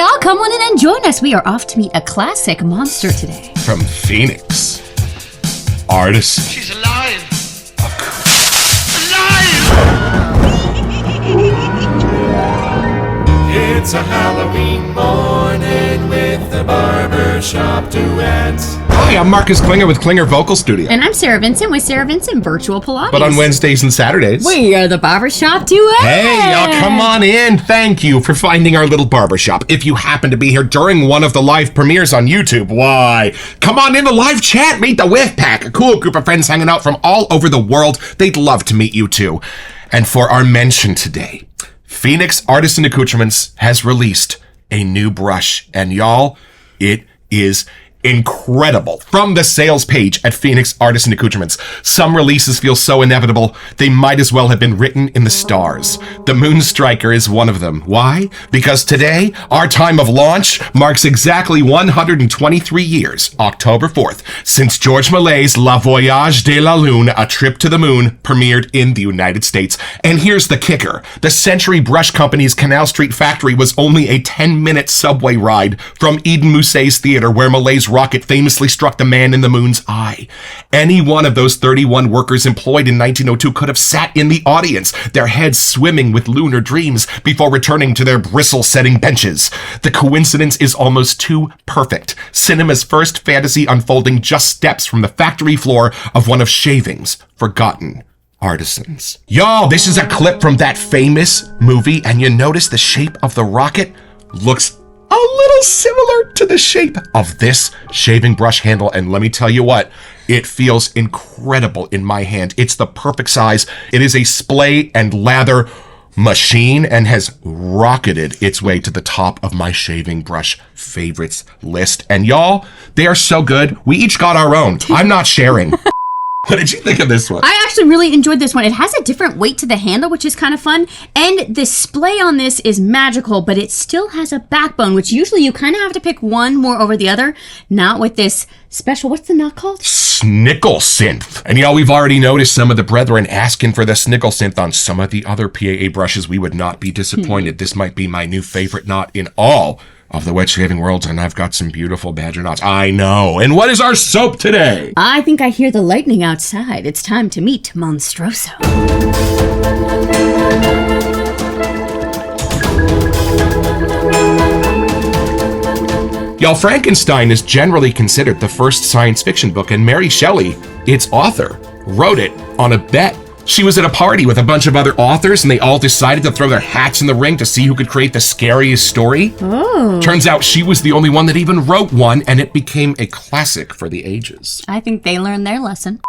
y'all, come on in and join us. We are off to meet a classic monster today. From Phoenix, Artisan. She's alive! It's a Halloween morning with the Barbershop Duet. Hi, I'm Marcus Klinger with Klinger Vocal Studio. And I'm Sarah Vincent with Sarah Vincent Virtual Pilates. But on Wednesdays and Saturdays, we are the Barbershop Duet. Hey, y'all, come on in. Thank you for finding our little barbershop. If you happen to be here during one of the live premieres on YouTube, why, come on in the live chat. Meet the Whiff Pack, a cool group of friends hanging out from all over the world. They'd love to meet you too. And for our mention today, Phoenix Artisan Accoutrements has released a new brush. And y'all, it is incredible. From the sales page at Phoenix Artisan Accoutrements, some releases feel so inevitable, they might as well have been written in the stars. The Moonstriker is one of them. Why? Because today, our time of launch marks exactly 123 years, October 4th, since George Méliès's La Voyage de la Lune, A Trip to the Moon, premiered in the United States. And here's the kicker. The Century Brush Company's Canal Street factory was only a 10-minute subway ride from Eden Musset's theater, where Méliès's rocket famously struck the man in the moon's eye. Any one of those 31 workers employed in 1902 could have sat in the audience, their heads swimming with lunar dreams before returning to their bristle-setting benches. The coincidence is almost too perfect. Cinema's first fantasy unfolding just steps from the factory floor of one of shaving's forgotten artisans. Y'all, this is a clip from that famous movie, and you notice the shape of the rocket looks a little similar to the shape of this shaving brush handle. And let me tell you what, it feels incredible in my hand. It's the perfect size. It is a splay and lather machine and has rocketed its way to the top of my shaving brush favorites list. And y'all, they are so good. We each got our own. I'm not sharing. What did you think of this one? I actually really enjoyed this one. It has a different weight to the handle, which is kind of fun. And the display on this is magical, but it still has a backbone, which usually you kind of have to pick one more over the other. Not with this special, what's the knot called? Snickle Synth. And y'all, we've already noticed some of the brethren asking for the Snickle Synth on some of the other PAA brushes. We would not be disappointed. This might be my new favorite knot in all of the wet shaving worlds, and I've got some beautiful badger knots. I know. And what is our soap today? I think I hear the lightning outside. It's time to meet Monstroso. Y'all, Frankenstein is generally considered the first science fiction book, and Mary Shelley, its author, wrote it on a bet. She was at a party with a bunch of other authors, and they all decided to throw their hats in the ring to see who could create the scariest story. Oh. Turns out she was the only one that even wrote one, and it became a classic for the ages. I think they learned their lesson.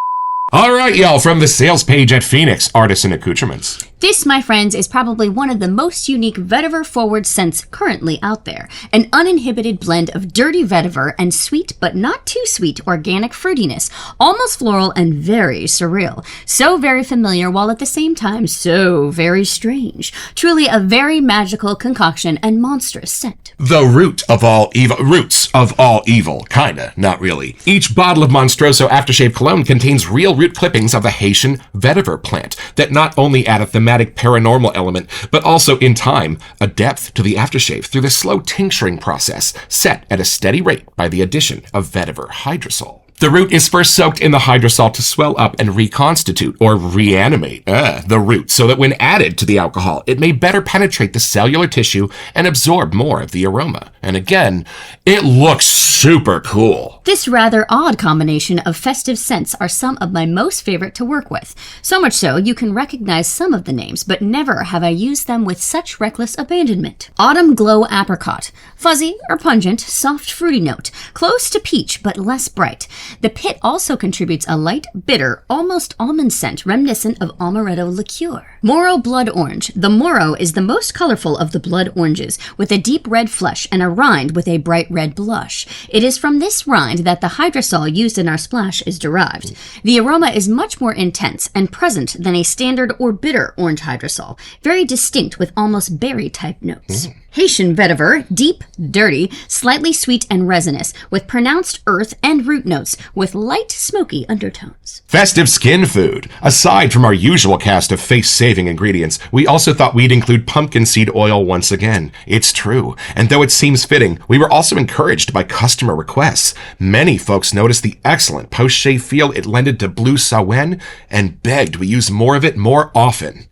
All right, y'all, from the sales page at Phoenix Artisan Accoutrements. This, my friends, is probably one of the most unique vetiver-forward scents currently out there. An uninhibited blend of dirty vetiver and sweet but not too sweet organic fruitiness, almost floral and very surreal. So very familiar while at the same time so very strange. Truly a very magical concoction and monstrous scent. The root of all evil. Roots of all evil. Kinda, not really. Each bottle of Monstroso aftershave cologne contains real root clippings of the Haitian vetiver plant that not only add a thematic paranormal element, but also, in time, a depth to the aftershave through the slow tincturing process set at a steady rate by the addition of vetiver hydrosol. The root is first soaked in the hydrosol to swell up and reconstitute or reanimate the root so that when added to the alcohol, it may better penetrate the cellular tissue and absorb more of the aroma. And again, it looks super cool. This rather odd combination of festive scents are some of my most favorite to work with. So much so, you can recognize some of the names, but never have I used them with such reckless abandonment. Autumn Glow Apricot. Fuzzy or pungent, soft fruity note. Close to peach, but less bright. The pit also contributes a light, bitter, almost almond scent reminiscent of amaretto liqueur. Moro Blood Orange. The Moro is the most colorful of the blood oranges, with a deep red flesh and a rind with a bright red blush. It is from this rind that the hydrosol used in our splash is derived. The aroma is much more intense and present than a standard or bitter orange hydrosol, very distinct with almost berry-type notes. Haitian vetiver, deep, dirty, slightly sweet and resinous, with pronounced earth and root notes, with light smoky undertones. Festive skin food. Aside from our usual cast of face-saving ingredients, we also thought we'd include pumpkin seed oil once again. It's true. And though it seems fitting, we were also encouraged by customer requests. Many folks noticed the excellent post-shave feel it lended to Blue Sawen and begged we use more of it more often.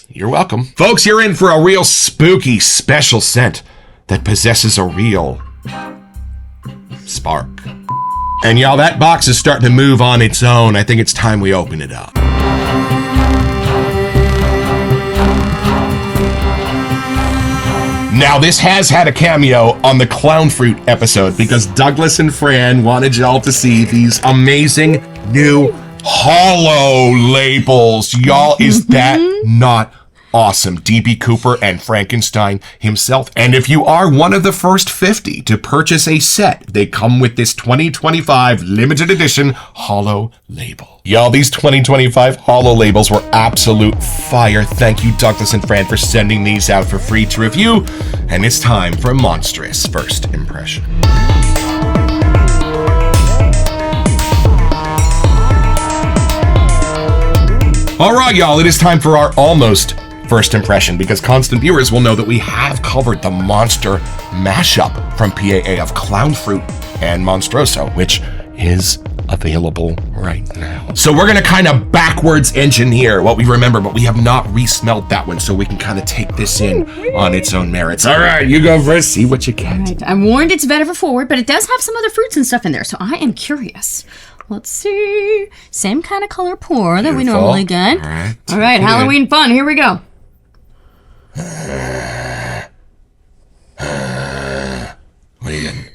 You're welcome. Folks, you're in for a real spooky special scent that possesses a real spark. And y'all, that box is starting to move on its own. I think it's time we open it up. Now, this has had a cameo on the Clown Fruit episode because Douglas and Fran wanted y'all to see these amazing new hollow labels. Y'all, is that not awesome? DB Cooper and Frankenstein himself. And if you are one of the first 50 to purchase a set, they come with this 2025 limited edition hollow label. Y'all, these 2025 hollow labels were absolute fire. Thank you, Douglas and Fran, for sending these out for free to review. And it's time for a monstrous first impression. All right, y'all, it is time for our almost first impression, because constant viewers will know that we have covered the monster mashup from PAA of Clown Fruit and Monstroso, which is available right now. So we're going to kind of backwards engineer what we remember, but we have not re-smelled that one, so we can kind of take this in on its own merits. All right, you go first, see what you get. Right. I'm warned it's vetiver forward, but it does have some other fruits and stuff in there, so I am curious. Let's see. Same kind of color pour that we normally get. All right, Halloween fun. Here we go. What are you getting?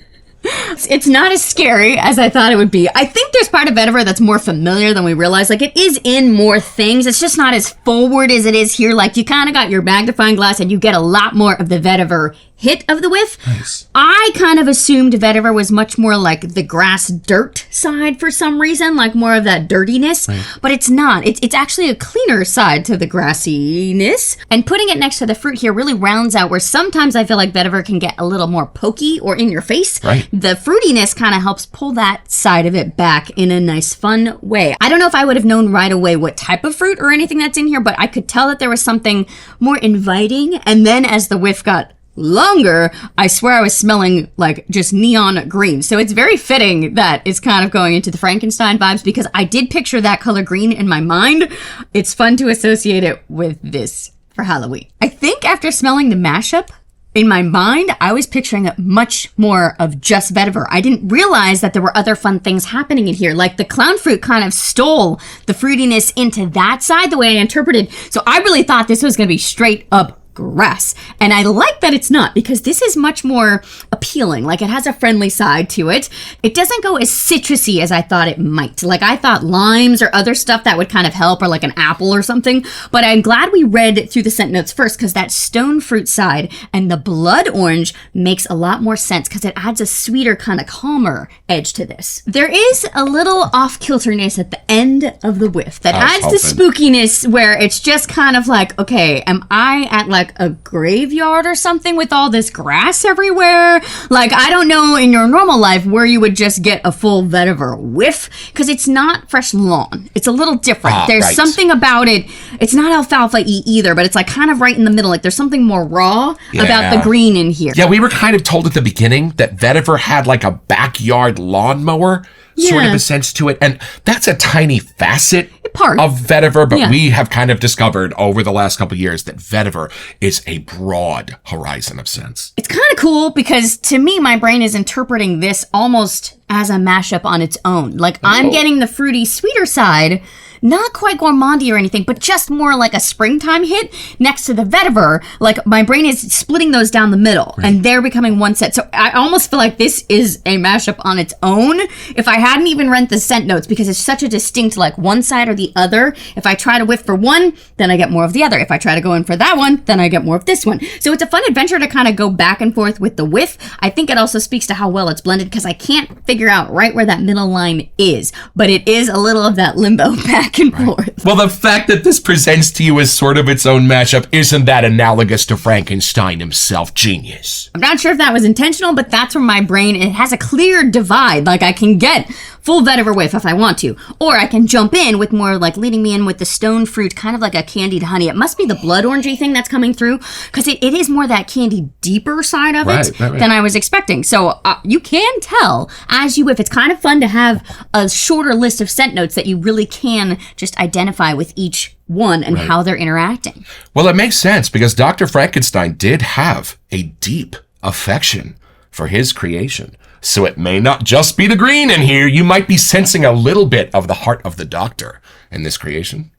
It's not as scary as I thought it would be. I think there's part of vetiver that's more familiar than we realize. Like, it is in more things. It's just not as forward as it is here. Like, you kind of got your magnifying glass and you get a lot more of the vetiver hit of the whiff. Nice. I kind of assumed vetiver was much more like the grass dirt side for some reason, like more of that dirtiness, but it's not. It's actually a cleaner side to the grassiness. And putting it next to the fruit here really rounds out where sometimes I feel like vetiver can get a little more pokey or in your face. Right. The fruitiness kind of helps pull that side of it back in a nice, fun way. I don't know if I would have known right away what type of fruit or anything that's in here, but I could tell that there was something more inviting. And then as the whiff got longer, I swear I was smelling like just neon green. So it's very fitting that it's kind of going into the Frankenstein vibes, because I did picture that color green in my mind. It's fun to associate it with this for Halloween. I think after smelling the mashup, in my mind, I was picturing much more of just vetiver. I didn't realize that there were other fun things happening in here. Like the clown fruit kind of stole the fruitiness into that side the way I interpreted. So I really thought this was going to be straight up grass. And I like that it's not, because this is much more appealing. Like, it has a friendly side to it. It doesn't go as citrusy as I thought it might. Like, I thought limes or other stuff that would kind of help, or like an apple or something. But I'm glad we read through the scent notes first, because that stone fruit side and the blood orange makes a lot more sense, because it adds a sweeter, kind of calmer edge to this. There is a little off-kilterness at the end of the whiff that adds the spookiness, where it's just kind of like, okay, am I at like a graveyard or something with all this grass everywhere? Like, I don't know in your normal life where you would just get a full vetiver whiff, because it's not fresh lawn. It's a little different. There's something about it. It's not alfalfa-y either, but it's like kind of right in the middle. Like, there's something more raw about the green in here. Yeah, we were kind of told at the beginning that vetiver had like a backyard lawnmower sort of a sense to it. And that's a tiny facet of vetiver, but we have kind of discovered over the last couple of years that vetiver is a broad horizon of scents. It's kind of cool, because to me, my brain is interpreting this almost as a mashup on its own. Like, I'm getting the fruity, sweeter side, not quite gourmandy or anything, but just more like a springtime hit next to the vetiver. Like, my brain is splitting those down the middle, and they're becoming one set. So I almost feel like this is a mashup on its own if I hadn't even read the scent notes, because it's such a distinct, like, one side or the other. If I try to whiff for one, then I get more of the other. If I try to go in for that one, then I get more of this one. So it's a fun adventure to kind of go back and forth with the whiff. I think it also speaks to how well it's blended, because I can't figure out right where that middle line is, but it is a little of that limbo back back and forth. Well, the fact that this presents to you as sort of its own mashup, isn't that analogous to Frankenstein himself? Genius. I'm not sure if that was intentional, but that's where my brain, it has a clear divide. Like, I can get full vetiver whiff if I want to, or I can jump in with more, like, leading me in with the stone fruit, kind of like a candied honey. It must be the blood orangey thing that's coming through, because it is more that candy deeper side of it than I was expecting. So you can tell as you whiff. It's kind of fun to have a shorter list of scent notes that you really can just identify with each one and how they're interacting. Well, it makes sense because Dr. Frankenstein did have a deep affection for his creation. So it may not just be the green in here. You might be sensing a little bit of the heart of the doctor in this creation.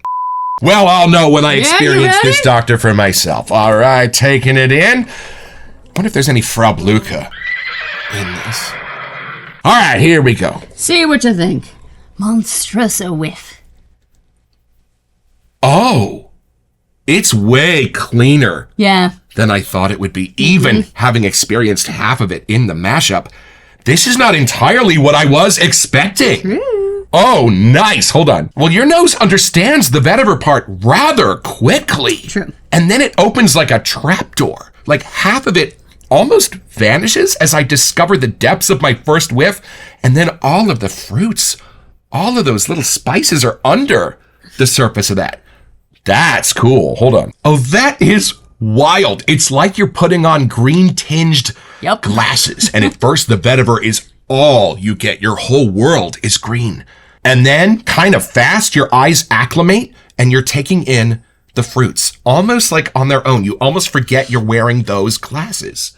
Well, I'll know when I experience this doctor for myself. All right, taking it in. Wonder if there's any Frau Blucher in this. All right, here we go. See what you think. Monstroso whiff. Oh, it's way cleaner than I thought it would be, even having experienced half of it in the mashup. This is not entirely what I was expecting. True. Oh, nice. Hold on. Well, your nose understands the vetiver part rather quickly. True. And then it opens like a trapdoor. Like half of it almost vanishes as I discover the depths of my first whiff. And then all of the fruits, all of those little spices are under the surface of that. That's cool. Hold on. Oh, that is wild. It's like you're putting on green tinged glasses. And at first the vetiver is all you get. Your whole world is green. And then kind of fast, your eyes acclimate and you're taking in the fruits almost like on their own. You almost forget you're wearing those glasses.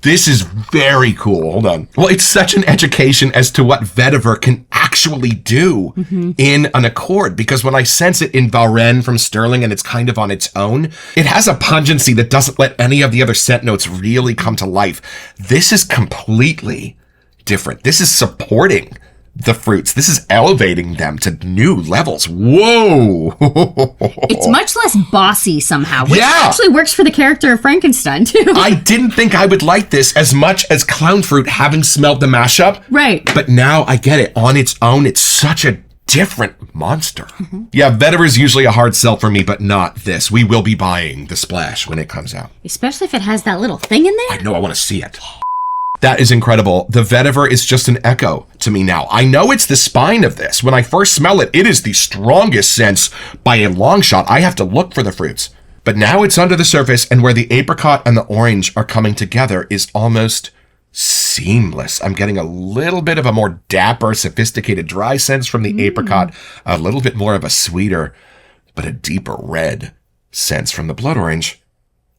This is very cool. Hold on. Well, it's such an education as to what vetiver can actually do in an accord, because when I sense it in Valren from Sterling and it's kind of on its own, it has a pungency that doesn't let any of the other scent notes really come to life. This is completely different. This is supporting the fruits. This is elevating them to new levels. Whoa! It's much less bossy somehow, which actually works for the character of Frankenstein, too. I didn't think I would like this as much as Clown Fruit, having smelled the mashup. Right. But now I get it. On its own, it's such a different monster. Yeah, vetiver is usually a hard sell for me, but not this. We will be buying the splash when it comes out. Especially if it has that little thing in there. I know, I want to see it. That is incredible. The vetiver is just an echo to me now. I know it's the spine of this. When I first smell it, it is the strongest sense by a long shot. I have to look for the fruits. But now it's under the surface, and where the apricot and the orange are coming together is almost seamless. I'm getting a little bit of a more dapper, sophisticated dry sense from the apricot, a little bit more of a sweeter, but a deeper red sense from the blood orange.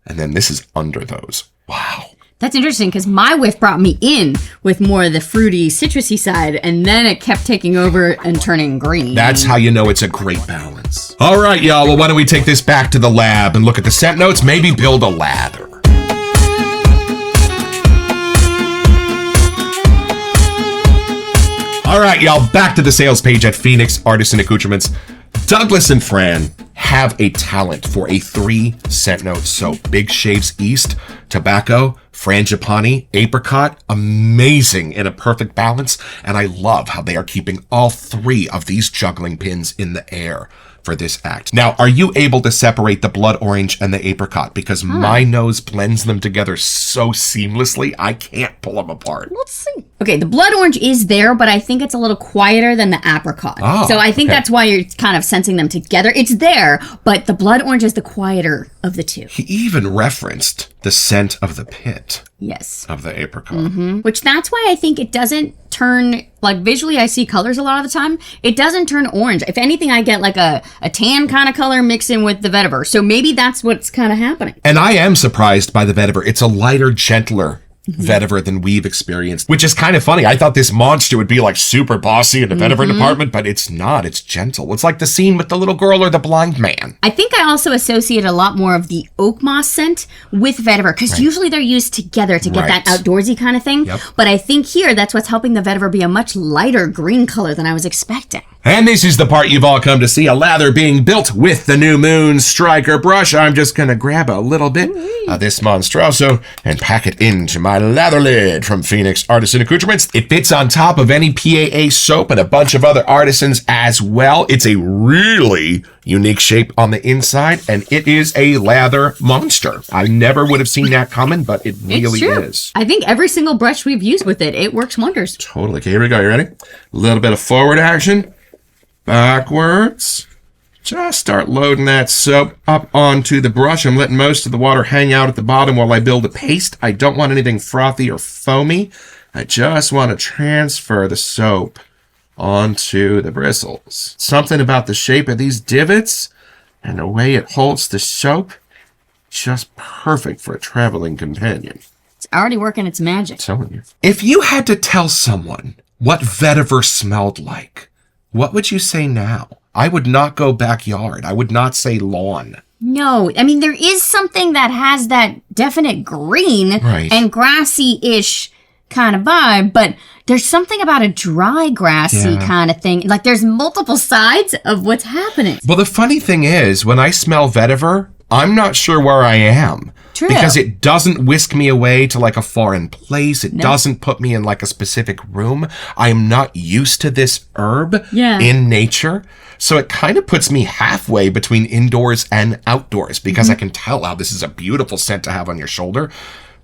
And then this is under those. Wow. That's interesting, because my whiff brought me in with more of the fruity, citrusy side, and then it kept taking over and turning green. That's how you know it's a great balance. All right, y'all. Well, why don't we take this back to the lab and look at the scent notes, maybe build a lather. All right, y'all. Back to the sales page at Phoenix Artisan Accoutrements. Douglas and Fran have a talent for a 3 scent note. So Big Shaves East, tobacco, frangipani, apricot, amazing in a perfect balance. And I love how they are keeping all 3 of these juggling pins in the air for this act. Now, are you able to separate the blood orange and the apricot? Because my nose blends them together so seamlessly, I can't pull them apart. Let's see. Okay, the blood orange is there, but I think it's a little quieter than the apricot. Oh, so I think that's why you're kind of sensing them together. It's there, but the blood orange is the quieter of the two. He even referenced the scent of the pit. Yes. Of the apricot. Which that's why I think it doesn't turn, like visually I see colors a lot of the time. It doesn't turn orange. If anything, I get like a tan kind of color mixing with the vetiver. So maybe that's what's kind of happening. And I am surprised by the vetiver. It's a lighter, gentler vetiver than we've experienced, which is kind of funny. I thought this monster would be like super bossy in the vetiver department, but it's not. It's gentle. It's like the scene with the little girl or the blind man. I think I also associate a lot more of the oak moss scent with vetiver, because usually they're used together to get that outdoorsy kind of thing. But I think here that's what's helping the vetiver be a much lighter green color than I was expecting. And this is the part you've all come to see, a lather being built with the new Moon Striker brush. I'm just going to grab a little bit of this Monstroso and pack it into my lather lid from Phoenix Artisan Accoutrements. It fits on top of any PAA soap and a bunch of other artisans as well. It's a really unique shape on the inside, and it is a lather monster. I never would have seen that coming, but it really is. I think every single brush we've used with it works wonders. Totally. Okay, here we go. You ready? A little bit of forward action. Backwards. Just start loading that soap up onto the brush. I'm letting most of the water hang out at the bottom while I build a paste. I don't want anything frothy or foamy. I just want to transfer the soap onto the bristles. Something about the shape of these divots and the way it holds the soap, just perfect for a traveling companion. It's already working its magic. I'm telling you. If you had to tell someone what vetiver smelled like, what would you say now? I would not go backyard. I would not say lawn. No, I mean, there is something that has that definite green and grassy-ish kind of vibe, but there's something about a dry grassy kind of thing. Like there's multiple sides of what's happening. Well, the funny thing is, when I smell vetiver, I'm not sure where I am. True. Because it doesn't whisk me away to like a foreign place. It doesn't put me in like a specific room. I am not used to this herb in nature. So it kind of puts me halfway between indoors and outdoors because I can tell how this is a beautiful scent to have on your shoulder.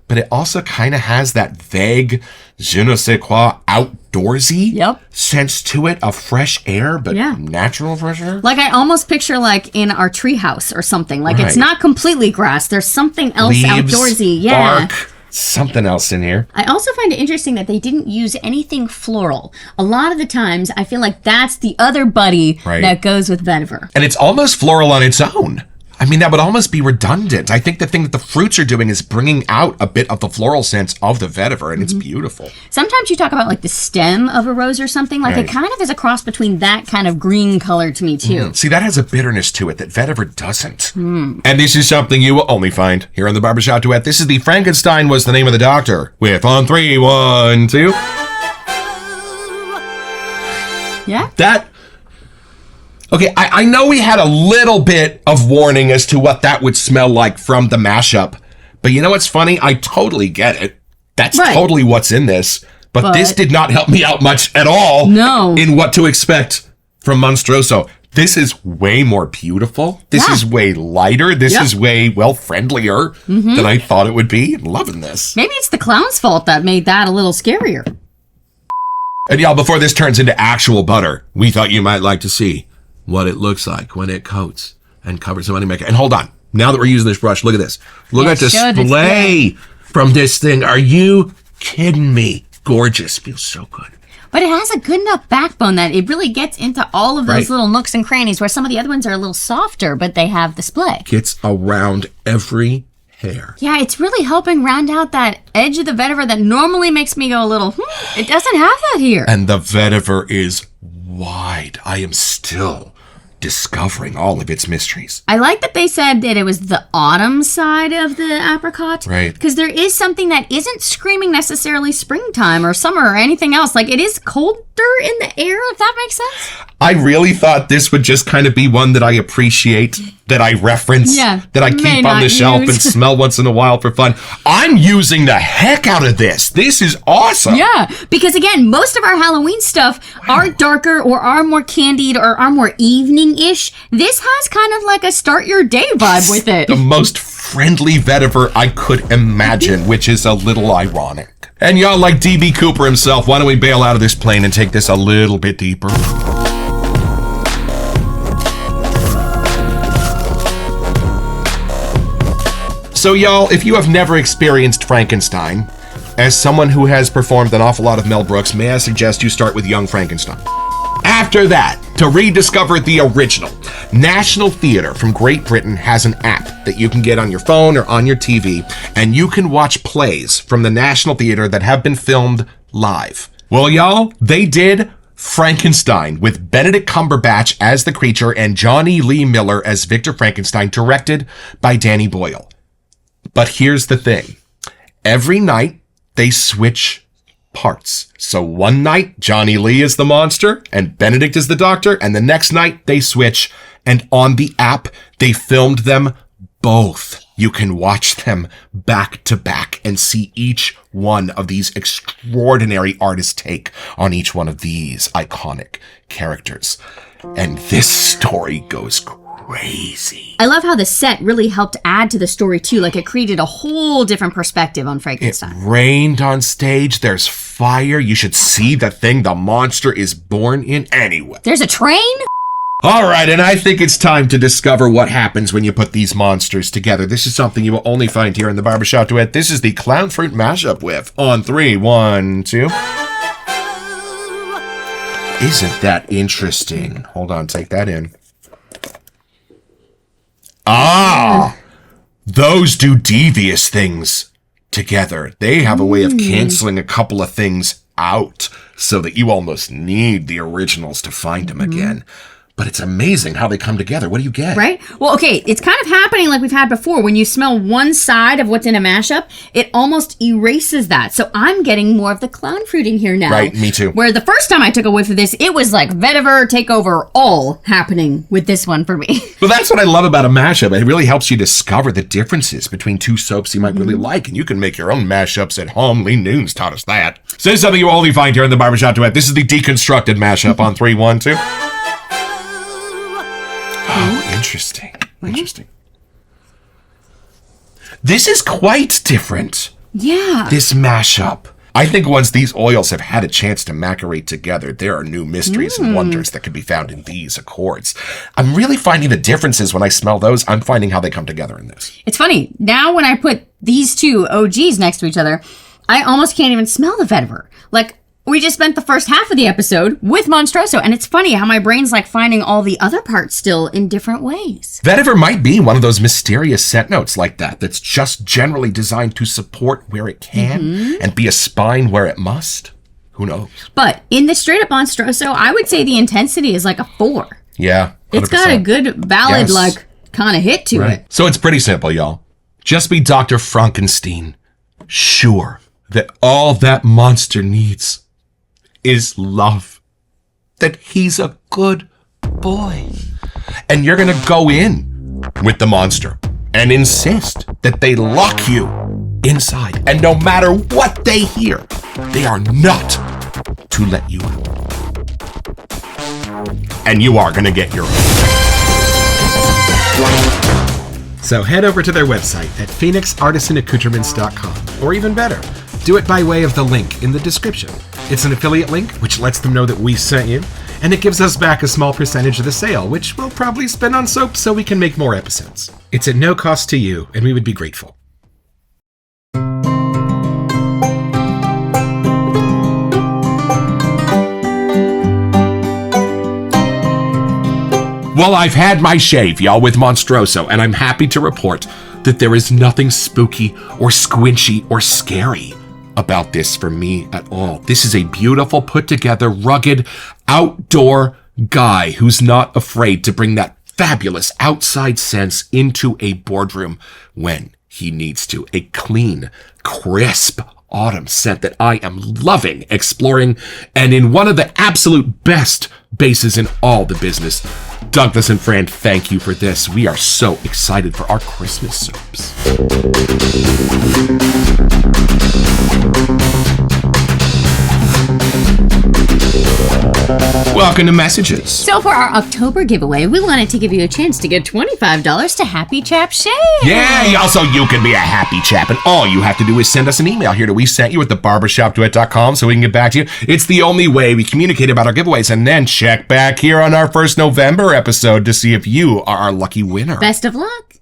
But it also kind of has that vague, je ne sais quoi, outdoorsy sense to it of fresh air, but natural fresh air. Like I almost picture like in our treehouse or something. Like it's not completely grass. There's something else Leaves, outdoorsy. Bark, something else in here. I also find it interesting that they didn't use anything floral. A lot of the times, I feel like that's the other buddy that goes with vetiver. And it's almost floral on its own. I mean, that would almost be redundant. I think the thing that the fruits are doing is bringing out a bit of the floral sense of the vetiver, and it's beautiful. Sometimes you talk about like the stem of a rose or something. Like it kind of is a cross between that kind of green color to me too. See, that has a bitterness to it that vetiver doesn't. And this is something you will only find here on the Barbershop Duet. This is the Frankenstein Was the Name of the Doctor with on 3, 1, 2. Yeah. Okay, I know we had a little bit of warning as to what that would smell like from the mashup, but you know what's funny? I totally get it. That's totally what's in this, but this did not help me out much at all in what to expect from Monstroso. This is way more beautiful. This is way lighter. This is way, friendlier than I thought it would be. I'm loving this. Maybe it's the clown's fault that made that a little scarier. And y'all, before this turns into actual butter, we thought you might like to see what it looks like when it coats and covers the money maker. And hold on. Now that we're using this brush, look at this. Look at display from this thing. Are you kidding me? Gorgeous. Feels so good. But it has a good enough backbone that it really gets into all of those little nooks and crannies where some of the other ones are a little softer, but they have the splay. Gets around every hair. Yeah, it's really helping round out that edge of the vetiver that normally makes me go a little, it doesn't have that here. And the vetiver is wide. I am still discovering all of its mysteries. I like that they said that it was the autumn side of the apricot. Right. Because there is something that isn't screaming necessarily springtime or summer or anything else. Like it is colder in the air, if that makes sense. I really thought this would just kind of be one that I appreciate, that I reference, that I keep on the shelf and smell once in a while for fun. I'm using the heck out of this. This is awesome. Yeah, because again, most of our Halloween stuff are darker or are more candied or are more evening-ish. This has kind of like a start your day vibe with it. The most friendly vetiver I could imagine, which is a little ironic. And y'all, like D.B. Cooper himself, why don't we bail out of this plane and take this a little bit deeper? So y'all, if you have never experienced Frankenstein, as someone who has performed an awful lot of Mel Brooks, may I suggest you start with Young Frankenstein. After that, to rediscover the original, National Theatre from Great Britain has an app that you can get on your phone or on your TV, and you can watch plays from the National Theatre that have been filmed live. Well, y'all, they did Frankenstein with Benedict Cumberbatch as the creature and Johnny Lee Miller as Victor Frankenstein, directed by Danny Boyle. But here's the thing. Every night, they switch parts. So one night, Johnny Lee is the monster and Benedict is the doctor, and the next night they switch, and on the app, they filmed them both. You can watch them back to back and see each one of these extraordinary artists' take on each one of these iconic characters. And this story goes crazy. I love how the set really helped add to the story too. Like it created a whole different perspective on Frankenstein. It rained on stage. There's fire. You should see the thing the monster is born in anyway. There's a train? All right, and I think it's time to discover what happens when you put these monsters together. This is something you will only find here in the Barbershop Duet. This is the Clown Fruit Mashup with on 3, 1, 2. Isn't that interesting? Hold on, take that in. Ah, those do devious things together. They have a way of canceling a couple of things out so that you almost need the originals to find them again. But it's amazing how they come together. What do you get? Right? Well, okay, it's kind of happening like we've had before. When you smell one side of what's in a mashup, it almost erases that. So I'm getting more of the clown fruit in here now. Right, me too. Where the first time I took a whiff of this, it was like vetiver takeover all happening with this one for me. Well, that's what I love about a mashup. It really helps you discover the differences between two soaps you might really like. And you can make your own mashups at home. Lee Noon's taught us that. Say something you only find here in the Barbershop Duet. This is the deconstructed mashup on 3, 1, 2. Oh, interesting. Interesting. This is quite different. Yeah. This mashup. I think once these oils have had a chance to macerate together, there are new mysteries and wonders that can be found in these accords. I'm really finding the differences when I smell those. I'm finding how they come together in this. It's funny. Now when I put these two OGs next to each other, I almost can't even smell the vetiver. Like, we just spent the first half of the episode with Monstroso, and it's funny how my brain's like finding all the other parts still in different ways. Vetiver might be one of those mysterious scent notes like that that's just generally designed to support where it can and be a spine where it must. Who knows? But in the straight up Monstroso, I would say the intensity is like a 4. Yeah, 100%. It's got a good ballad like kind of hit to it. So it's pretty simple, y'all. Just be Dr. Frankenstein, sure that all that monster needs is love, that he's a good boy. And you're gonna go in with the monster and insist that they lock you inside. And no matter what they hear, they are not to let you out. And you are gonna get your own. So head over to their website at phoenixartisanaccoutrements.com, or even better, do it by way of the link in the description. It's an affiliate link, which lets them know that we sent you, and it gives us back a small percentage of the sale, which we'll probably spend on soap so we can make more episodes. It's at no cost to you, and we would be grateful. Well, I've had my shave, y'all, with Monstroso, and I'm happy to report that there is nothing spooky or squinchy or scary about this for me at all. This is a beautiful, put-together, rugged, outdoor guy who's not afraid to bring that fabulous outside sense into a boardroom when he needs to. A clean, crisp autumn scent that I am loving exploring, and in one of the absolute best bases in all the business. Douglas and Fran, thank you for this. We are so excited for our Christmas soaps. Welcome to Messages. So for our October giveaway, we wanted to give you a chance to get $25 to Happy Chap Shave. Yeah, also you can be a happy chap, and all you have to do is send us an email here to WeSentYou at thebarbershopduet.com so we can get back to you. It's the only way we communicate about our giveaways, and then check back here on our first November episode to see if you are our lucky winner. Best of luck.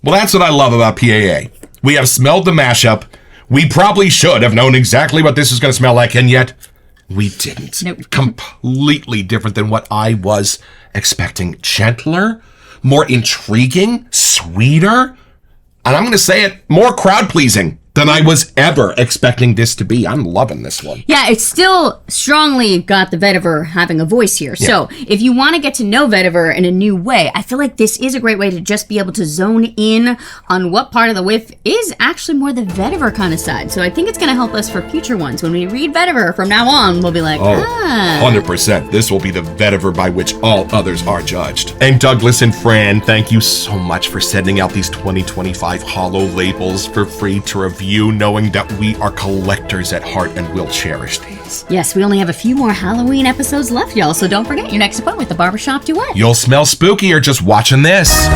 Well, that's what I love about PAA. We have smelled the mashup. We probably should have known exactly what this is going to smell like, and yet we didn't. Nope. Completely different than what I was expecting. Gentler, more intriguing, sweeter, and I'm going to say it, more crowd-pleasing than I was ever expecting this to be. I'm loving this one. Yeah, it's still strongly got the vetiver having a voice here. Yeah. So if you want to get to know vetiver in a new way, I feel like this is a great way to just be able to zone in on what part of the whiff is actually more the vetiver kind of side. So I think it's going to help us for future ones. When we read vetiver from now on, we'll be like, 100%. This will be the vetiver by which all others are judged. And Douglas and Fran, thank you so much for sending out these 2025 holo labels for free to review, knowing that we are collectors at heart and will cherish these. Yes, we only have a few more Halloween episodes left, y'all, so don't forget your next appointment with the Barbershop Duet. You'll smell spookier just watching this.